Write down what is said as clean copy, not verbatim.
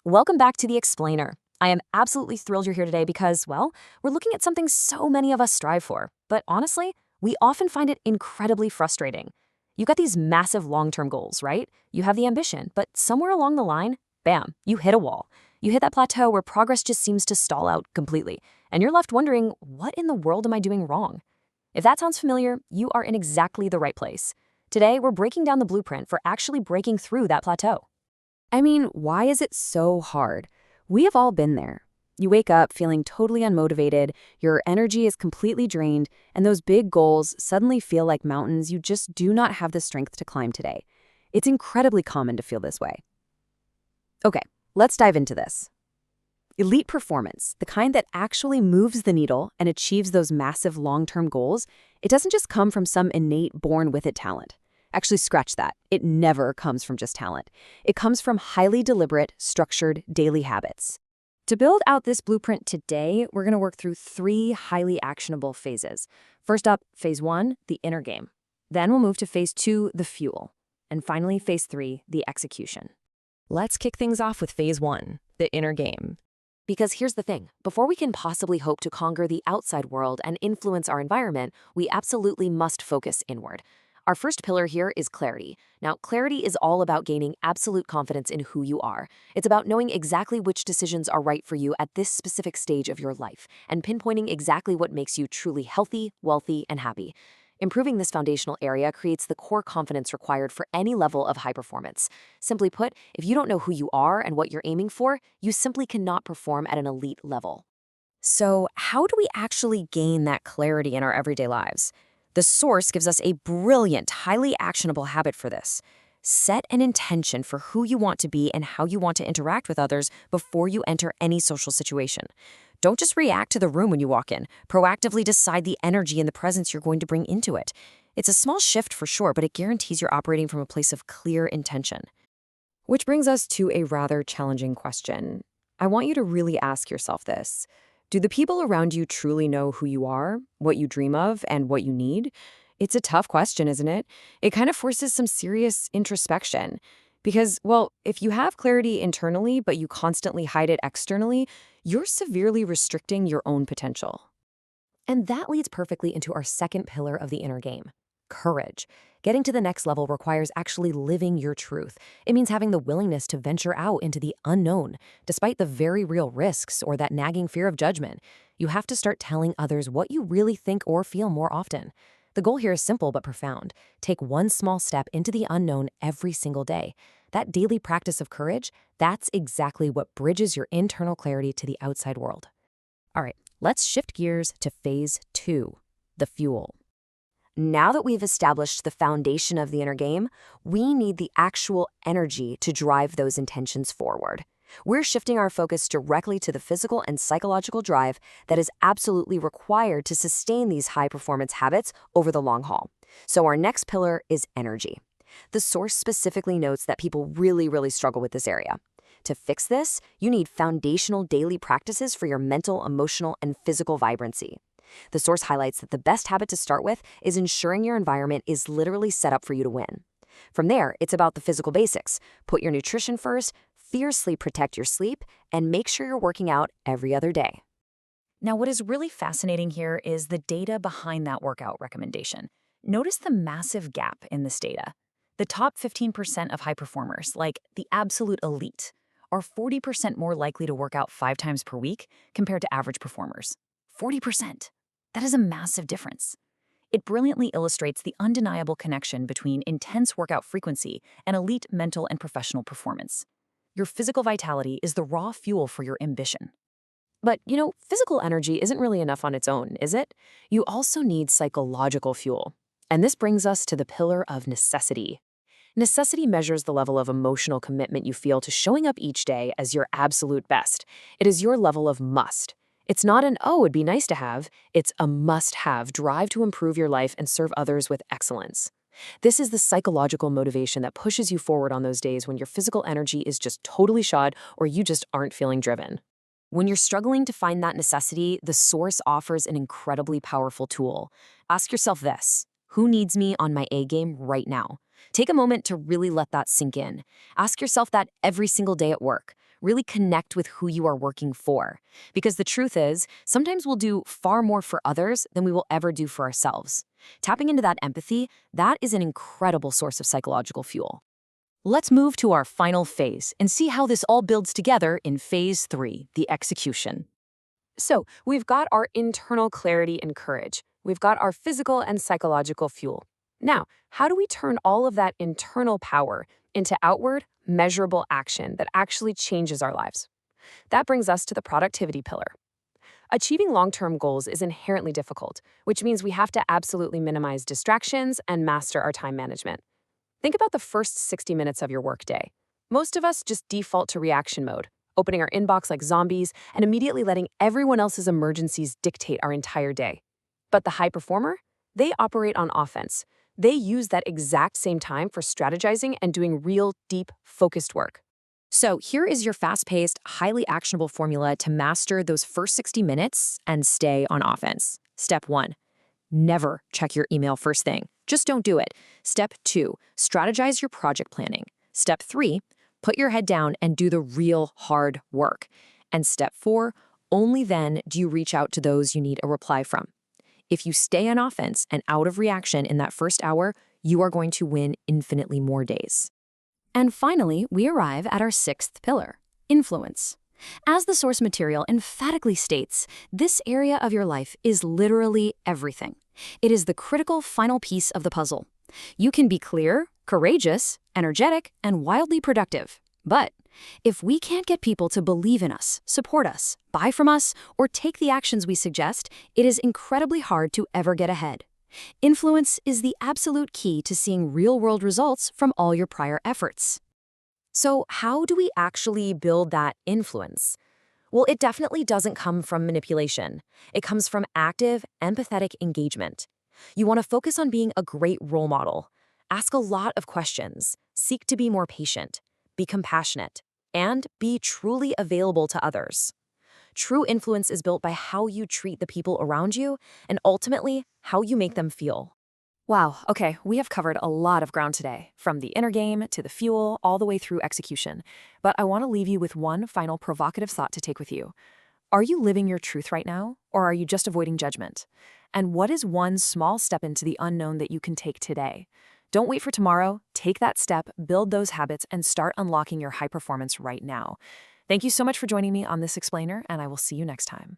Welcome back to The Explainer. I am absolutely thrilled you're here today because, well, we're looking at something so many of us strive for, but honestly, we often find it incredibly frustrating. You got these massive long-term goals, right? You have the ambition, but somewhere along the line, bam, you hit a wall. You hit that plateau where progress just seems to stall out completely, and you're left wondering, what in the world am I doing wrong? If that sounds familiar, you are in exactly the right place. Today, we're breaking down the blueprint for actually breaking through that plateau. I mean, why is it so hard? We have all been there. You wake up feeling totally unmotivated, your energy is completely drained, and those big goals suddenly feel like mountains you just do not have the strength to climb today. It's incredibly common to feel this way. Okay, let's dive into this. Elite performance, the kind that actually moves the needle and achieves those massive long-term goals, it doesn't just come from some innate born-with-it talent. Actually, scratch that. It never comes from just talent. It comes from highly deliberate, structured daily habits. To build out this blueprint today, we're going to work through 3 highly actionable phases. First up, phase 1, the inner game. Then we'll move to phase 2, the fuel. And finally, phase 3, the execution. Let's kick things off with phase 1, the inner game. Because here's the thing, before we can possibly hope to conquer the outside world and influence our environment, we absolutely must focus inward. Our first pillar here is clarity. Now, clarity is all about gaining absolute confidence in who you are. It's about knowing exactly which decisions are right for you at this specific stage of your life and pinpointing exactly what makes you truly healthy, wealthy, and happy. Improving this foundational area creates the core confidence required for any level of high performance. Simply put, if you don't know who you are and what you're aiming for, you simply cannot perform at an elite level. So, how do we actually gain that clarity in our everyday lives? The source gives us a brilliant, highly actionable habit for this. Set an intention for who you want to be and how you want to interact with others before you enter any social situation. Don't just react to the room when you walk in. Proactively decide the energy and the presence you're going to bring into it. It's a small shift for sure, but it guarantees you're operating from a place of clear intention. Which brings us to a rather challenging question. I want you to really ask yourself this. Do the people around you truly know who you are, what you dream of, and what you need? It's a tough question, isn't it? It kind of forces some serious introspection. Because, well, if you have clarity internally, but you constantly hide it externally, you're severely restricting your own potential. And that leads perfectly into our second pillar of the inner game, courage. Getting to the next level requires actually living your truth. It means having the willingness to venture out into the unknown, despite the very real risks or that nagging fear of judgment. You have to start telling others what you really think or feel more often. The goal here is simple but profound. Take one small step into the unknown every single day. That daily practice of courage, that's exactly what bridges your internal clarity to the outside world. All right, let's shift gears to phase 2, the fuel. Now that we've established the foundation of the inner game, we need the actual energy to drive those intentions forward. We're shifting our focus directly to the physical and psychological drive that is absolutely required to sustain these high-performance habits over the long haul. So our next pillar is energy. The source specifically notes that people really struggle with this area. To fix this, you need foundational daily practices for your mental, emotional, and physical vibrancy. The source highlights that the best habit to start with is ensuring your environment is literally set up for you to win. From there, it's about the physical basics. Put your nutrition first, fiercely protect your sleep, and make sure you're working out every other day. Now, what is really fascinating here is the data behind that workout recommendation. Notice the massive gap in this data. The top 15% of high performers, like the absolute elite, are 40% more likely to work out 5 times per week compared to average performers. 40%. That is a massive difference. It brilliantly illustrates the undeniable connection between intense workout frequency and elite mental and professional performance. Your physical vitality is the raw fuel for your ambition. But, physical energy isn't really enough on its own, is it? You also need psychological fuel. And this brings us to the pillar of necessity. Necessity measures the level of emotional commitment you feel to showing up each day as your absolute best. It is your level of must. It's not an, oh, it'd be nice to have. It's a must-have drive to improve your life and serve others with excellence. This is the psychological motivation that pushes you forward on those days when your physical energy is just totally shot or you just aren't feeling driven. When you're struggling to find that necessity, the source offers an incredibly powerful tool. Ask yourself this: who needs me on my A game right now? Take a moment to really let that sink in. Ask yourself that every single day at work. Really connect with who you are working for. Because the truth is, sometimes we'll do far more for others than we will ever do for ourselves. Tapping into that empathy, that is an incredible source of psychological fuel. Let's move to our final phase and see how this all builds together in phase 3, the execution. So, we've got our internal clarity and courage. We've got our physical and psychological fuel. Now, how do we turn all of that internal power into outward, measurable action that actually changes our lives? That brings us to the productivity pillar. Achieving long-term goals is inherently difficult, which means we have to absolutely minimize distractions and master our time management. Think about the first 60 minutes of your workday. Most of us just default to reaction mode, opening our inbox like zombies and immediately letting everyone else's emergencies dictate our entire day. But the high performer? They operate on offense. They use that exact same time for strategizing and doing real, deep, focused work. So here is your fast-paced, highly actionable formula to master those first 60 minutes and stay on offense. Step 1. Never check your email first thing. Just don't do it. Step 2. Strategize your project planning. Step 3. Put your head down and do the real hard work. And step 4. Only then do you reach out to those you need a reply from. If you stay on offense and out of reaction in that first hour, you are going to win infinitely more days. And finally, we arrive at our 6th pillar, influence. As the source material emphatically states, this area of your life is literally everything. It is the critical final piece of the puzzle. You can be clear, courageous, energetic, and wildly productive. But if we can't get people to believe in us, support us, buy from us, or take the actions we suggest, it is incredibly hard to ever get ahead. Influence is the absolute key to seeing real-world results from all your prior efforts. So how do we actually build that influence? Well, it definitely doesn't come from manipulation. It comes from active, empathetic engagement. You want to focus on being a great role model. Ask a lot of questions. Seek to be more patient. Be compassionate. And be truly available to others. True influence is built by how you treat the people around you and ultimately how you make them feel. Wow, okay, we have covered a lot of ground today, from the inner game to the fuel, all the way through execution. But I want to leave you with one final provocative thought to take with you. Are you living your truth right now, or are you just avoiding judgment? And what is one small step into the unknown that you can take today? Don't wait for tomorrow. Take that step, build those habits, and start unlocking your high performance right now. Thank you so much for joining me on this explainer, and I will see you next time.